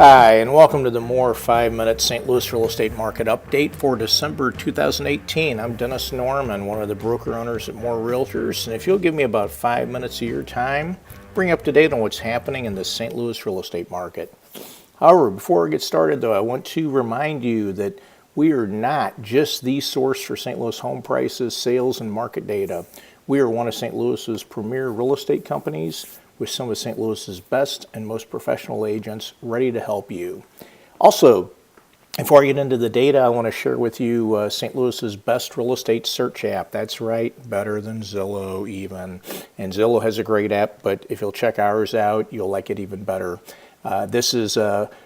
Hi, and welcome to the more 5-minute St. Louis real estate market update for December 2018. I'm Dennis Norman, one of the broker owners at More Realtors, and if you'll give me about 5 minutes of your time, bring you up to date on what's happening in the St. Louis real estate market. However, before I get started though, I want to remind you that we are not just the source for St. Louis home prices, sales, and market data. We are one of St. Louis's premier real estate companies with some of St. Louis's best and most professional agents ready to help you. Also, before I get into the data, I want to share with you St. Louis's best real estate search app. That's right, better than Zillow even. And Zillow has a great app, but if you'll check ours out, you'll like it even better. This is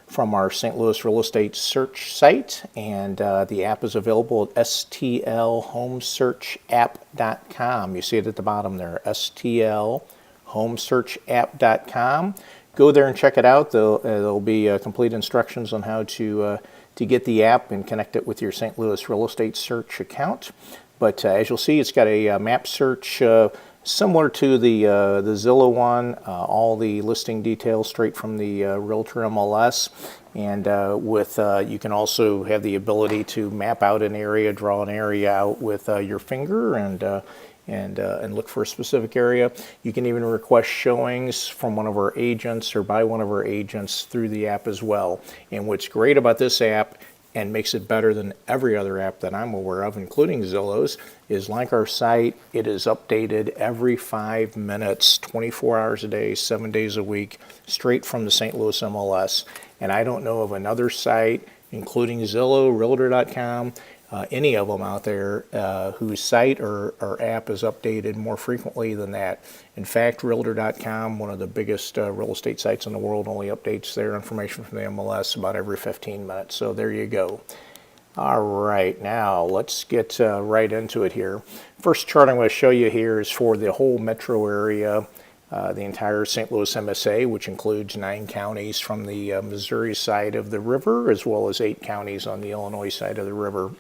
from our St. Louis real estate search site, and the app is available at stlhomesearchapp.com. You see it at the bottom there, stlhomesearchapp.com. Go there and check it out. There'll be complete instructions on how to get the app and connect it with your St. Louis real estate search account. But as you'll see, it's got a map search similar to the Zillow one, all the listing details straight from the Realtor MLS, and you can also have the ability to map out an area, draw an area out with your finger, and look for a specific area. You can even request showings from one of our agents or by one of our agents through the app as well. And what's great about this app, and makes it better than every other app that I'm aware of, including Zillow's, is like our site, it is updated every 5 minutes, 24 hours a day, 7 days a week, straight from the St. Louis MLS. And I don't know of another site, including Zillow, Realtor.com, any of them out there whose site or app is updated more frequently than that. In fact, Realtor.com, one of the biggest real estate sites in the world, only updates their information from the MLS about every 15 minutes. So there you go. All right, now let's get right into it here. First chart I'm going to show you here is for the whole metro area, the entire St. Louis MSA, which includes 9 counties from the Missouri side of the river, as well as 8 counties on the Illinois side of the river.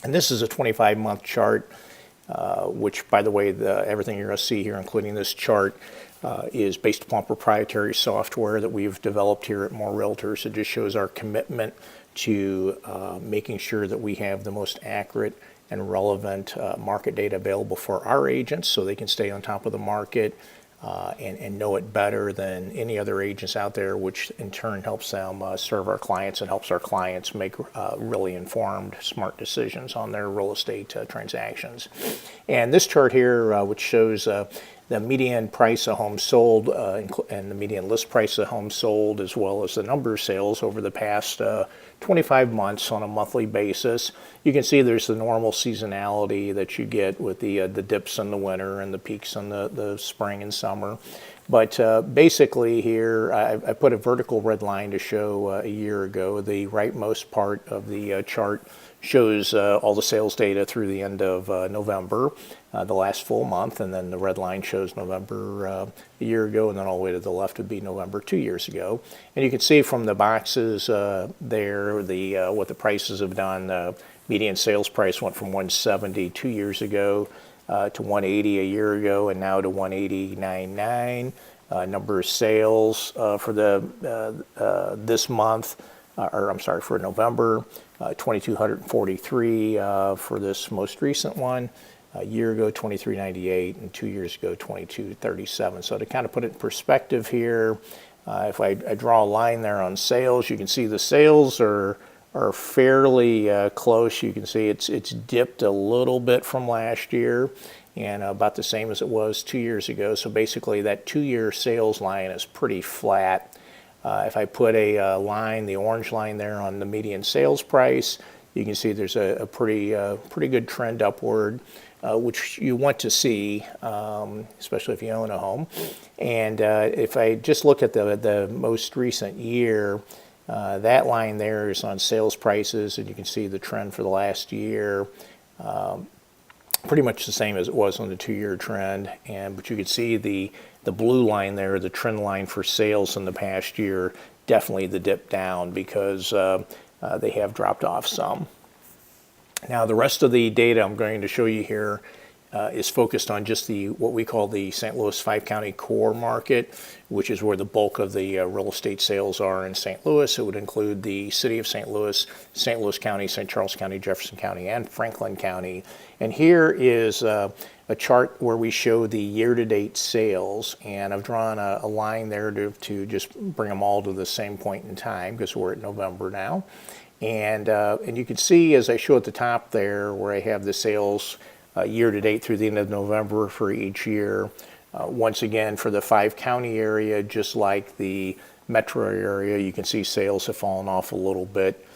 And this is a 25-month chart, which, by the way, everything you're going to see here, including this chart, is based upon proprietary software that we've developed here at More Realtors. It just shows our commitment to making sure that we have the most accurate and relevant market data available for our agents so they can stay on top of the market and know it better than any other agents out there, which in turn helps them serve our clients and helps our clients make really informed, smart decisions on their real estate transactions. And this chart here, which shows the median price of homes sold and the median list price of homes sold, as well as the number of sales over the past 25 months on a monthly basis. You can see there's the normal seasonality that you get with the dips in the winter and the peaks in the spring and summer. But basically here, I put a vertical red line to show a year ago. The rightmost part of the chart shows all the sales data through the end of November, the last full month, and then the red line shows November a year ago, and then all the way to the left would be November 2 years ago. And you can see from the boxes there what the prices have done. The median sales price went from 170 2 years ago to 180 a year ago, and now to 189.9. Number of sales for this month, for November, 2,243 for this most recent one. A year ago, 2,398, and 2 years ago, 2,237. So to kind of put it in perspective here, if I draw a line there on sales, you can see the sales are fairly close. You can see it's dipped a little bit from last year, and about the same as it was 2 years ago. So basically that 2-year sales line is pretty flat. If I put a line, the orange line there on the median sales price, you can see there's a pretty good trend upward, which you want to see, especially if you own a home. And if I just look at the most recent year, that line there is on sales prices, and you can see the trend for the last year. Pretty much the same as it was on the 2-year trend, but you can see the blue line there, the trend line for sales in the past year, definitely the dip down because they have dropped off some. Now the rest of the data I'm going to show you here is focused on just what we call the St. Louis five-county core market, which is where the bulk of the real estate sales are in St. Louis. It would include the city of St. Louis County, St. Charles County, Jefferson County, and Franklin County. And here is a chart where we show the year-to-date sales, and I've drawn a line there to just bring them all to the same point in time because we're at November now. And you can see as I show at the top there where I have the sales year-to-date through the end of November for each year. Once again, for the five-county area, just like the metro area, you can see sales have fallen off a little bit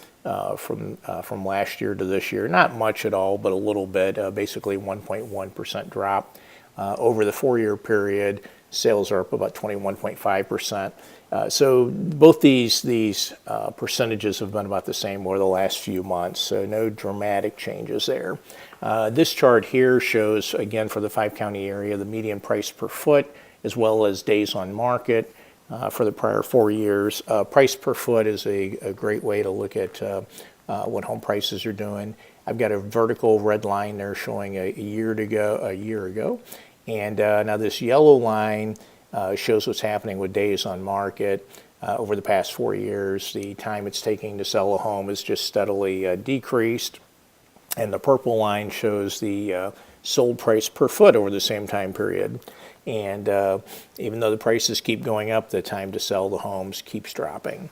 from last year to this year. Not much at all, but a little bit, basically 1.1% drop. Over the 4-year period, sales are up about 21.5%. So both these percentages have been about the same over the last few months, so no dramatic changes there. This chart here shows, again, for the five-county area, the median price per foot, as well as days on market for the prior 4 years. Price per foot is a great way to look at what home prices are doing. I've got a vertical red line there showing a year ago. And now this yellow line shows what's happening with days on market. Over the past 4 years, the time it's taking to sell a home has just steadily decreased. And the purple line shows the sold price per foot over the same time period. And even though the prices keep going up, the time to sell the homes keeps dropping.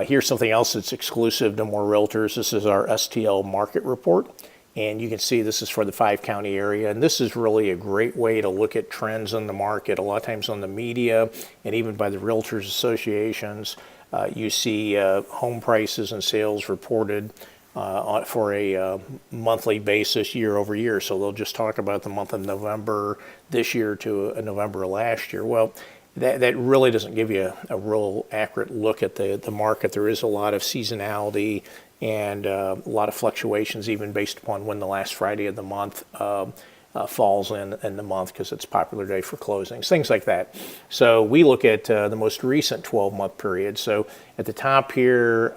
Here's something else that's exclusive to more realtors. This is our STL market report. And you can see this is for the five-county area. And this is really a great way to look at trends in the market. A lot of times on the media and even by the realtors associations, you see home prices and sales reported for a monthly basis year over year. So they'll just talk about the month of November this year to November last year. Well, that really doesn't give you a real accurate look at the market. There is a lot of seasonality and a lot of fluctuations even based upon when the last Friday of the month falls in the month because it's a popular day for closings, things like that. So we look at the most recent 12-month period. So at the top here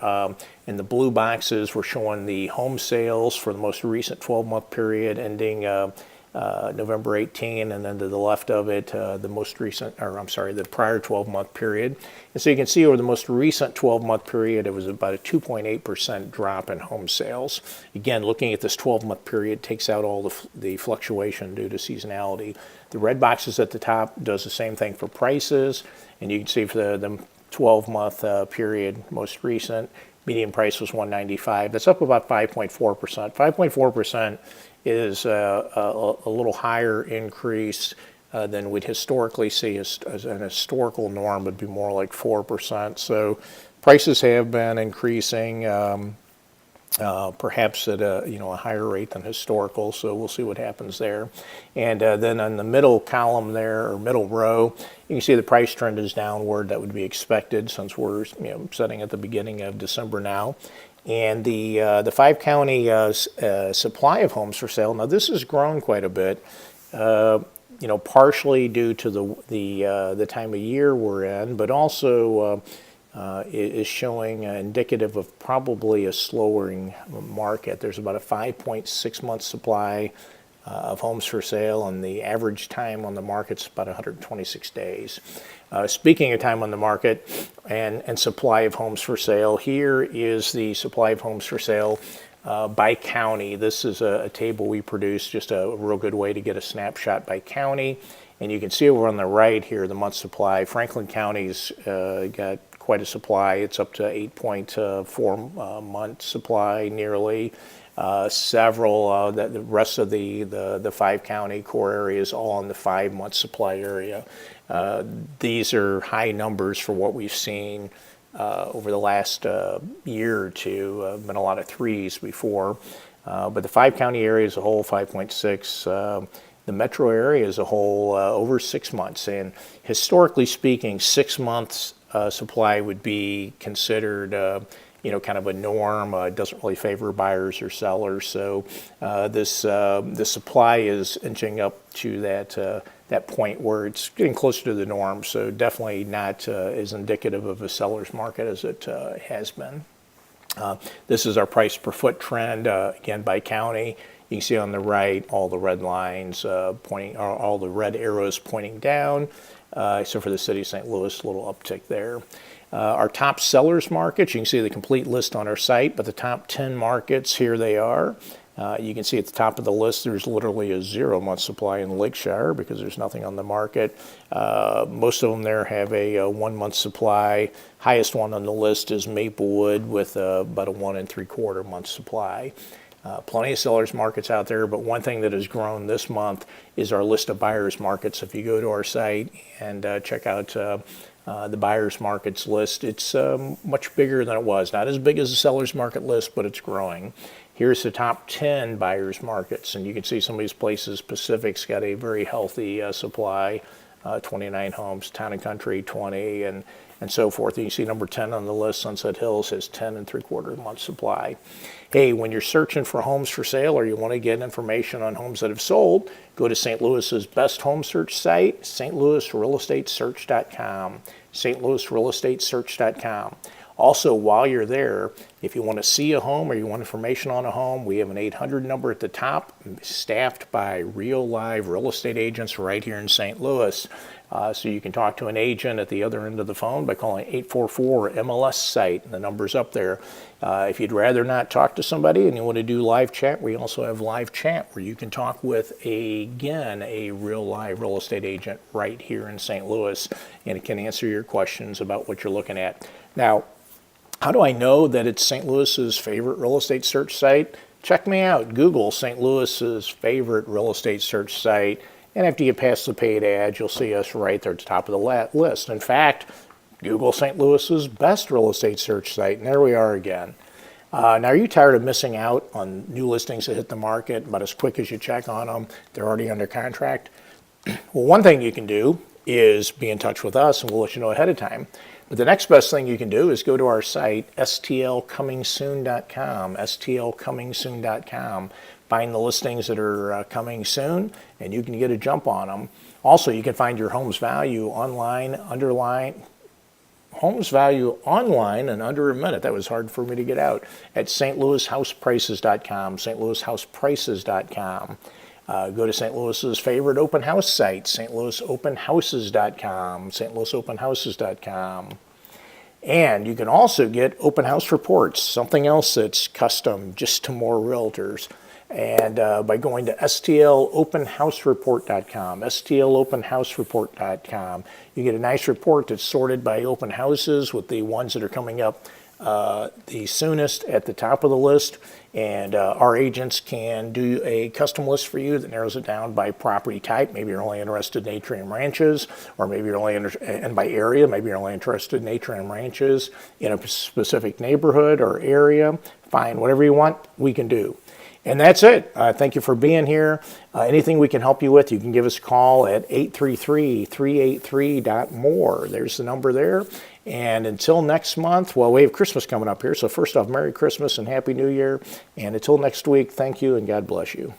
in the blue boxes, we're showing the home sales for the most recent 12-month period ending November 18, and then to the left of it, the prior 12-month period. And so you can see over the most recent 12-month period, it was about a 2.8% drop in home sales. Again, looking at this 12-month period takes out all the fluctuation due to seasonality. The red boxes at the top does the same thing for prices, and you can see for the 12-month period, most recent, median price was $195. That's up about 5.4%. 5.4% is a little higher increase than we'd historically see as an historical norm would be more like 4%. So prices have been increasing, perhaps at a higher rate than historical. So we'll see what happens there. And then on the middle column there, or middle row, you can see the price trend is downward. That would be expected since we're sitting at the beginning of December now. And the five-county supply of homes for sale. Now this has grown quite a bit, partially due to the time of year we're in, but also is showing indicative of probably a slowing market. There's about a 5.6 month supply of homes for sale, and the average time on the market's about 126 days. Speaking of time on the market and supply of homes for sale, here is the supply of homes for sale by county. This is a table we produced, just a real good way to get a snapshot by county. And you can see over on the right here, the month supply. Franklin County's got quite a supply. It's up to 8.4 month supply nearly. Several, the rest of the five-county core areas all in the 5-month supply area. These are high numbers for what we've seen over the last year or two. Been a lot of 3s before, but the five-county area as a whole, 5.6. The metro area as a whole, over 6 months. And historically speaking, 6 months supply would be considered kind of a norm. It doesn't really favor buyers or sellers. So the supply is inching up to that point where it's getting closer to the norm. So definitely not as indicative of a seller's market as it has been. This is our price per foot trend, again by county. You can see on the right all the red lines pointing, or all the red arrows pointing down, except for the city of St. Louis, a little uptick there. Our top sellers markets, you can see the complete list on our site, but the top 10 markets, here they are. You can see at the top of the list there's literally a 0-month supply in Lakeshire because there's nothing on the market. Most of them there have a 1-month supply. Highest one on the list is Maplewood with about a 1 3/4 month supply. Plenty of sellers markets out there, but one thing that has grown this month is our list of buyers markets. If you go to our site and check out the buyers markets list, it's much bigger than it was. Not as big as the sellers market list, but it's growing. Here's the top 10 buyers markets, and you can see some of these places. Pacific's got a very healthy supply, 29 homes, Town and Country 20, and so forth. And you see number 10 on the list, Sunset Hills, has 10 3/4 month supply. Hey, when you're searching for homes for sale or you want to get information on homes that have sold, go to St. Louis's best home search site, stlouisrealestatesearch.com, stlouisrealestatesearch.com. Also, while you're there, if you want to see a home or you want information on a home, we have an 800 number at the top, staffed by real live real estate agents right here in St. Louis. So you can talk to an agent at the other end of the phone by calling 844-MLS-SITE, and the number's up there. If you'd rather not talk to somebody and you want to do live chat, we also have live chat where you can talk with, again, a real live real estate agent right here in St. Louis, and it can answer your questions about what you're looking at. Now, how do I know that it's St. Louis's favorite real estate search site? Check me out. Google St. Louis's favorite real estate search site, and after you pass the paid ads, you'll see us right there at the top of the list. In fact, Google St. Louis's best real estate search site, and there we are again. Now, are you tired of missing out on new listings that hit the market, but as quick as you check on them, they're already under contract? Well, one thing you can do is be in touch with us, and we'll let you know ahead of time. But the next best thing you can do is go to our site, stlcomingsoon.com, stlcomingsoon.com. Find the listings that are coming soon, and you can get a jump on them. Also, you can find your home's value online, home's value online in under a minute. That was hard for me to get out. At stlouishouseprices.com, stlouishouseprices.com. Go to St. Louis's favorite open house site, stlouisopenhouses.com, stlouisopenhouses.com. And you can also get open house reports, something else that's custom just to more realtors. And by going to stlopenhousereport.com, stlopenhousereport.com, you get a nice report that's sorted by open houses with the ones that are coming up the soonest at the top of the list. And our agents can do a custom list for you that narrows it down by property type. Maybe you're only interested in atrium ranches, or maybe you're only and by area, maybe you're only interested in atrium ranches in a specific neighborhood or area. Fine, whatever you want, we can do. And that's it. Thank you for being here. Anything we can help you with, you can give us a call at 833-383-MORE. There's the number there. And until next month, well, we have Christmas coming up here. So first off, Merry Christmas and Happy New Year. And until next week, thank you and God bless you.